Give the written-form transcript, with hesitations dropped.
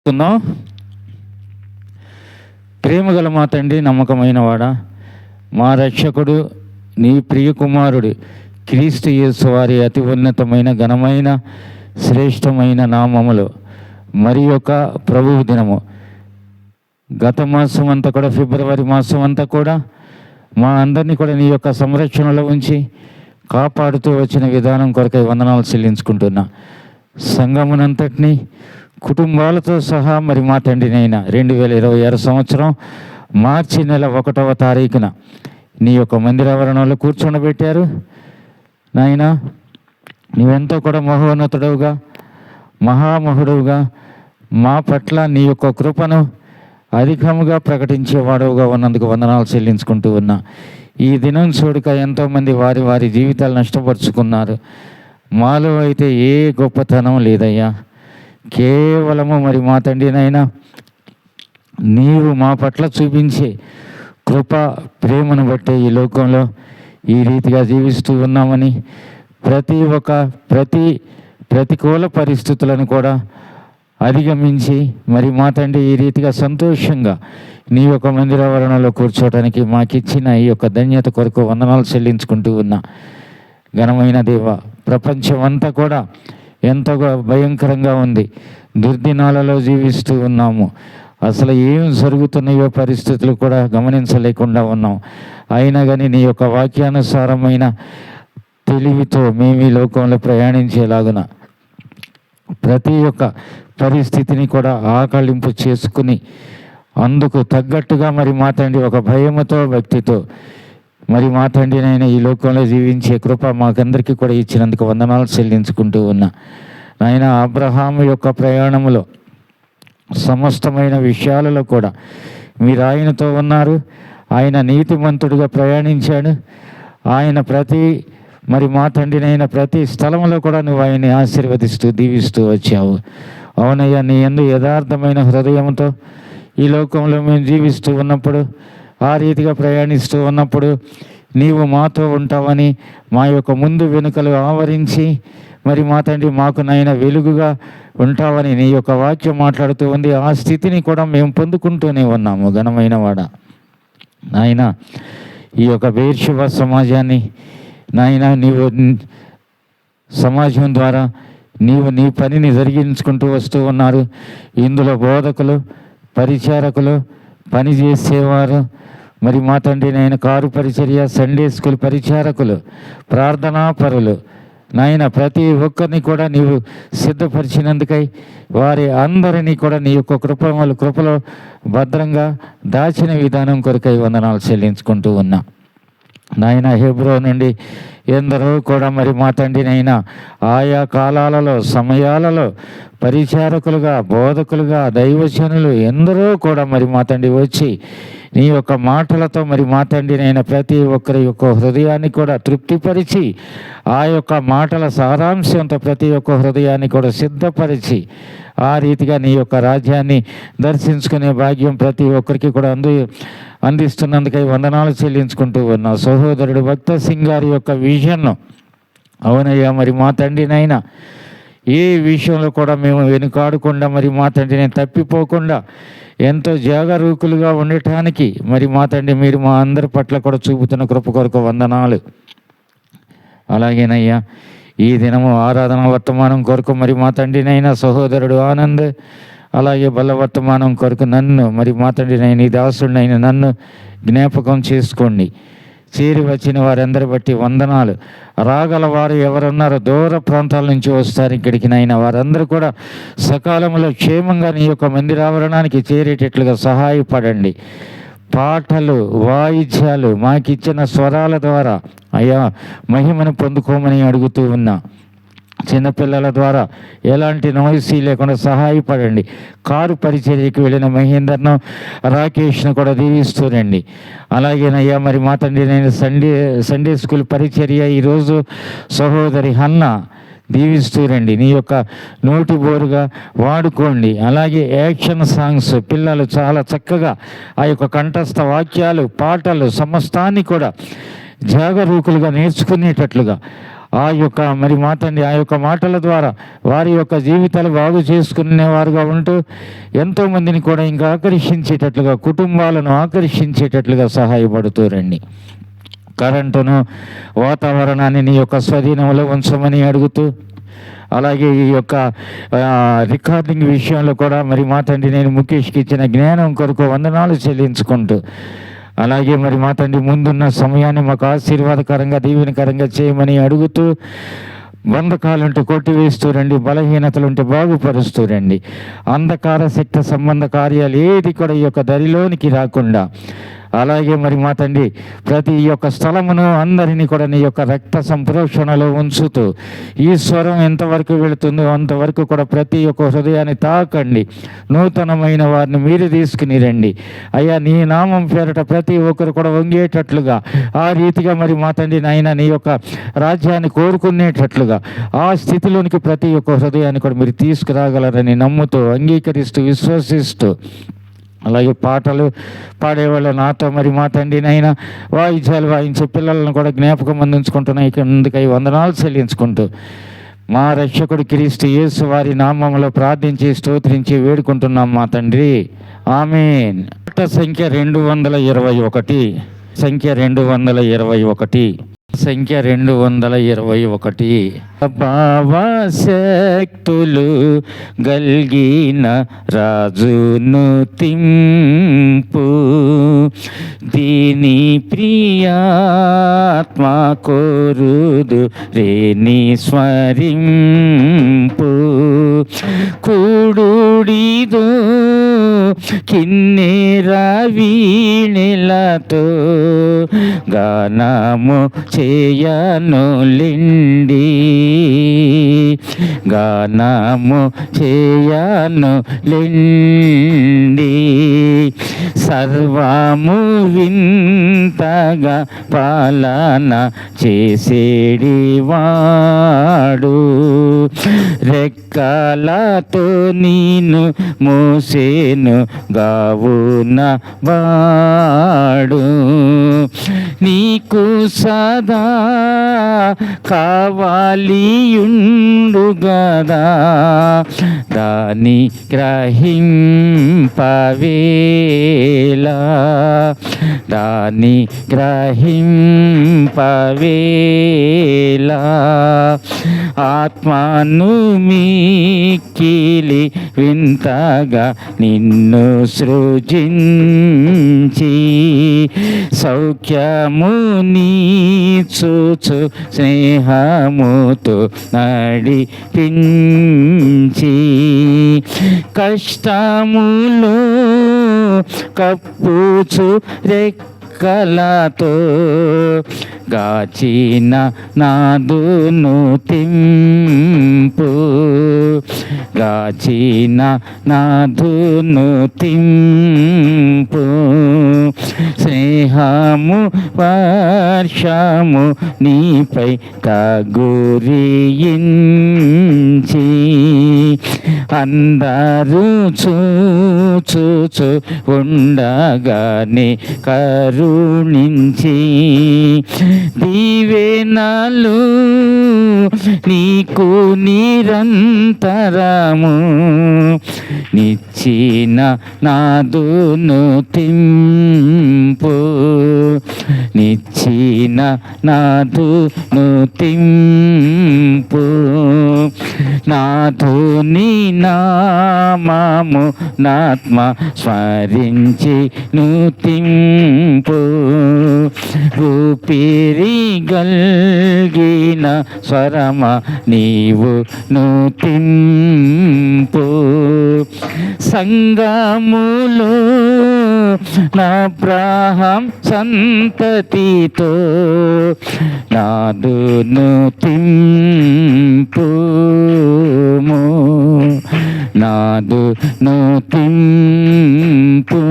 కుందాం. ప్రేమగల మా తండ్రి, నమ్మకమైన వాడా, మా రక్షకుడు, నీ ప్రియ కుమారుడు క్రీస్తు యేసు వారి అతి ఉన్నతమైన ఘనమైన శ్రేష్టమైన నామములో మరి యొక్క ప్రభువు దినము గత మాసం అంతా కూడా, ఫిబ్రవరి మాసం అంతా కూడా మా అందరినీ కూడా నీ యొక్క సంరక్షణలో ఉంచి కాపాడుతూ వచ్చిన విధానం కొరకై వందనాలు చెల్లించుకుంటున్నా. సంఘమునంతటినీ కుటుంబాలతో సహా మరి మా తండ్రినైనా 2026 సంవత్సరం మార్చి నెల 1వ తారీఖున నీ యొక్క మందిరావరణంలో కూర్చొనబెట్టారు. నాయన, నీవెంతో కూడా మహోన్నతుడవుగా, మహామహుడువుగా మా పట్ల నీ యొక్క కృపను అధికముగా ప్రకటించేవాడవుగా ఉన్నందుకు వందనాలు చెల్లించుకుంటూ ఉన్నా. ఈ దినం చూడక ఎంతోమంది వారి వారి జీవితాలు నష్టపరుచుకున్నారు. మాలో అయితే ఏ గొప్పతనం లేదయ్యా, కేవలము మరి మా తండ్రినైనా నీవు మా పట్ల చూపించే కృప ప్రేమను బట్టే ఈ లోకంలో ఈ రీతిగా జీవిస్తూ ఉన్నామని, ప్రతికూల పరిస్థితులను కూడా అధిగమించి మరి మా తండ్రి ఈ రీతిగా సంతోషంగా నీ యొక్క మందిరావరణలో కూర్చోవడానికి మాకిచ్చిన ఈ యొక్క ధన్యత కొరకు వందనాలు చెల్లించుకుంటూ ఉన్నా. ఘనమైన దేవ, ప్రపంచం అంతా కూడా ఎంతో భయంకరంగా ఉంది. దుర్దినాలలో జీవిస్తూ ఉన్నాము. అసలు ఏం జరుగుతున్నాయో పరిస్థితులు కూడా గమనించలేకుండా ఉన్నాం. అయినా కానీ నీ యొక్క వాక్యానుసారమైన తెలివితో మేము ఈ లోకంలో ప్రయాణించేలాగున ప్రతి ఒక్క పరిస్థితిని కూడా ఆకళింపు చేసుకుని అందుకు తగ్గట్టుగా మరి మా తండ్రి ఒక భయముతో, భక్తితో మరి మా తండ్రినైనా ఈ లోకంలో జీవించే కృప మాకందరికీ కూడా ఇచ్చినందుకు వందనాలు చెల్లించుకుంటూ ఉన్నా. నాయన, అబ్రహాము యొక్క ప్రయాణంలో సమస్తమైన విషయాలలో కూడా మీరు ఆయనతో ఉన్నారు. ఆయన నీతిమంతుడిగా ప్రయాణించాడు. ఆయన మరి మా తండ్రినైనా ప్రతి స్థలంలో కూడా నువ్వు ఆయన్ని ఆశీర్వదిస్తూ దీవిస్తూ వచ్చావు. అవునయ్యా, నీ యందు యథార్థమైన హృదయంతో ఈ లోకంలో మేము జీవిస్తూ ఉన్నప్పుడు, ఆ రీతిగా ప్రయాణిస్తూ ఉన్నప్పుడు నీవు మాతో ఉంటావని, మా యొక్క ముందు వెనుకలు ఆవరించి మరి మా తండ్రి మాకు నాయన వెలుగుగా ఉంటావని నీ యొక్క వాక్యం మాట్లాడుతూ ఉంది. ఆ స్థితిని కూడా మేము పొందుకుంటూనే ఉన్నాము. ఘనమైన వాడ నాయన, ఈ యొక్క బెయేర్షెబా సమాజాన్ని నాయన నీవు సమాజం ద్వారా నీవు నీ పనిని జరిగించుకుంటూ వస్తూ ఉన్నారు. ఇందులో బోధకులు, పరిచారకులు, పని చేసేవారు, మరి మా తండ్రి నాయన కారు పరిచర్య, సండే స్కూల్ పరిచారకులు, ప్రార్థనా పరులు నాయన ప్రతి ఒక్కరిని కూడా నీవు సిద్ధపరిచినందుకై వారి అందరినీ కూడా నీ యొక్క కృపలో భద్రంగా దాచిన విధానం కొరకై వందనాలు చెల్లించుకుంటూ ఉన్నా. నాయన, హెబ్రో నుండి ఎందరో కూడా మరి మా తండ్రినైనా ఆయా కాలాలలో, సమయాలలో పరిచారకులుగా, బోధకులుగా, దైవజనులు ఎందరో కూడా మరి మా తండ్రి వచ్చి నీ యొక్క మాటలతో మరి మా తండ్రినైనా ప్రతి ఒక్కరి యొక్క హృదయాన్ని కూడా తృప్తిపరిచి, ఆ యొక్క మాటల సారాంశంతో ప్రతి ఒక్క హృదయాన్ని కూడా సిద్ధపరిచి ఆ రీతిగా నీ యొక్క రాజ్యాన్ని దర్శించుకునే భాగ్యం ప్రతి ఒక్కరికి కూడా అందిస్తున్నందుకై వందనాలు చెల్లించుకుంటూ ఉన్నా. సహోదరుడు భక్త సింగ్ గారి యొక్క విజన్ను, అవునయ్యా, మరి మా తండ్రినైనా ఏ విషయంలో కూడా మేము వెనుకాడకుండా మరి మా తండ్రిని తప్పిపోకుండా ఎంతో జాగరూకులుగా ఉండటానికి మరి మా తండ్రి మీరు మా అందరి పట్ల కూడా చూపుతున్న కృప కొరకు వందనాలు. అలాగేనయ్యా, ఈ దినము ఆరాధన వర్తమానం కొరకు మరి మా తండ్రినైనా సహోదరుడు ఆనంద్, అలాగే బల వర్తమానం కొరకు నన్ను మరి మా తండ్రినైనా ఈ దాసుడినైనా నన్ను జ్ఞాపకం చేసుకోండి. చేరి వచ్చిన వారందరి బట్టి వందనాలు. రాగల వారు ఎవరున్నారో దూర ప్రాంతాల నుంచి వస్తారు ఇక్కడికి నైనా, వారందరూ కూడా సకాలంలో క్షేమంగా నీ యొక్క మందిరావరణానికి చేరేటట్లుగా సహాయపడండి. పాటలు, వాయిద్యాలు మాకిచ్చిన స్వరాల ద్వారా అయ్యా మహిమను పొందుకోమని అడుగుతూ ఉన్నా. చిన్నపిల్లల ద్వారా ఎలాంటి నాయిసీ లేకుండా సహాయపడండి. కారు పరిచర్యకి వెళ్ళిన మహేందర్ను, రాకేష్ను కూడా దీవిస్తూనండి. అలాగేనయ్యా, మరి మా తండ్రి నేను సండే స్కూల్ పరిచర్య ఈరోజు సహోదరి హన్న దీవిస్తూరండి. నీ యొక్క నోటి బోరుగా వాడుకోండి. అలాగే యాక్షన్ సాంగ్స్ పిల్లలు చాలా చక్కగా ఆ యొక్క కంఠస్థ వాక్యాలు, పాటలు సమస్తాన్ని కూడా జాగరూకులుగా నేర్చుకునేటట్లుగా ఆ యొక్క మరి తండ్రి ఆ యొక్క మాటల ద్వారా వారి యొక్క జీవితాలు బాగు చేసుకునేవారుగా ఉంటూ ఎంతోమందిని కూడా ఇంకా ఆకర్షించేటట్లుగా, కుటుంబాలను ఆకర్షించేటట్లుగా సహాయపడుతూ రండి. కరెంటును, వాతావరణాన్ని నీ యొక్క స్వాధీనంలో ఉంచమని అడుగుతూ, అలాగే ఈ యొక్క రికార్డింగ్ విషయంలో కూడా మరి తండ్రి నేను ముఖేష్కి ఇచ్చిన జ్ఞానం కొరకు వందనాలు చెల్లించుకుంటూ, అలాగే మరి తండ్రి ముందున్న సమయాన్ని మాకు ఆశీర్వాదకరంగా, దీవెనకరంగా చేయమని అడుగుతూ, బంధకాలుంటే కొట్టివేస్తూ రండి, బలహీనతలుంటే బాగుపరుస్తూ రండి. అంధకార శక్తి సంబంధ కార్యాలు ఏది కూడా ఈ యొక్క దరిలోనికి రాకుండా, అలాగే మరి తండ్రి ప్రతి యొక్క స్థలమును అందరినీ కూడా నీ యొక్క రక్త సంప్రోషణలో ఉంచుతూ, ఈ స్వరం ఎంతవరకు వెళుతుందో అంతవరకు కూడా ప్రతి ఒక్క హృదయాన్ని తాకండి. నూతనమైన వారిని మీరు తీసుకుని రండి అయ్యా. నీ నామం పేరట ప్రతి ఒక్కరు కూడా వంగేటట్లుగా, ఆ రీతిగా మరి తండ్రి నాయన నీ యొక్క రాజ్యాన్ని కోరుకునేటట్లుగా ఆ స్థితిలోనికి ప్రతి ఒక్క హృదయాన్ని కూడా మీరు తీసుకురాగలరని నమ్ముతూ, అంగీకరిస్తూ, విశ్వసిస్తూ, అలాగే పాటలు పాడేవాళ్ళు నాతో మరి తండ్రి నైనా వాయిద్యాలు వాయించే పిల్లలను కూడా జ్ఞాపకం అందించుకుంటున్నాయి. ఇందుకై వందనాలు చెల్లించుకుంటూ మా రక్షకుడు క్రీస్తు యేసు వారి నామంలో ప్రార్థించి స్తోత్రించి వేడుకుంటున్నాం మా తండ్రి, ఆమేన్. సంఖ్య 221, సంఖ్య 221, సంఖ్య 221. భావశక్తులు గల్గిన రాజును తింపు, దీని ప్రియాత్మ కోరుదు రేని స్మరింపు. కూడుడిదో కిన్నెర వీణెలతో గానము చేయను లిండి, గానము చేయను లిండి. సర్వము వింతగా పాలన చేసేడివాడు, రెక్కలతో నీను మోసేను గావున వాడు. నీకు సదా కావాలియుండు గదా, దాని గ్రహింపవేలా, దాని గ్రహింపవేలా. ఆత్మను మిక్కిలి వింతగా నిన్ను సృజించి, సౌఖ్యము నీచుచు స్నేహముతో నడిపించి, కష్టములో కప్పుచు రెక్కలతో గాచిన నాదును తింపు, గాచిన నాదును తింపు. స్నేహము వర్షము నీపై కగురించి, అందరూ చూచు ఉండగానే కరుణించి, దీవెనలు నీకు నిరంతరము నిచ్చిన నాదును తింపు, నిచ్చిన నాదును తింపు. నాథుని నామము నాత్మ స్మరించి నుతింపు, ఊపిరి గల్గిన స్వరమ నీవు నుతింపు. సంగములో నాబ్రాహం సంతతితో నాదును తింపుము, నాదును తింపు.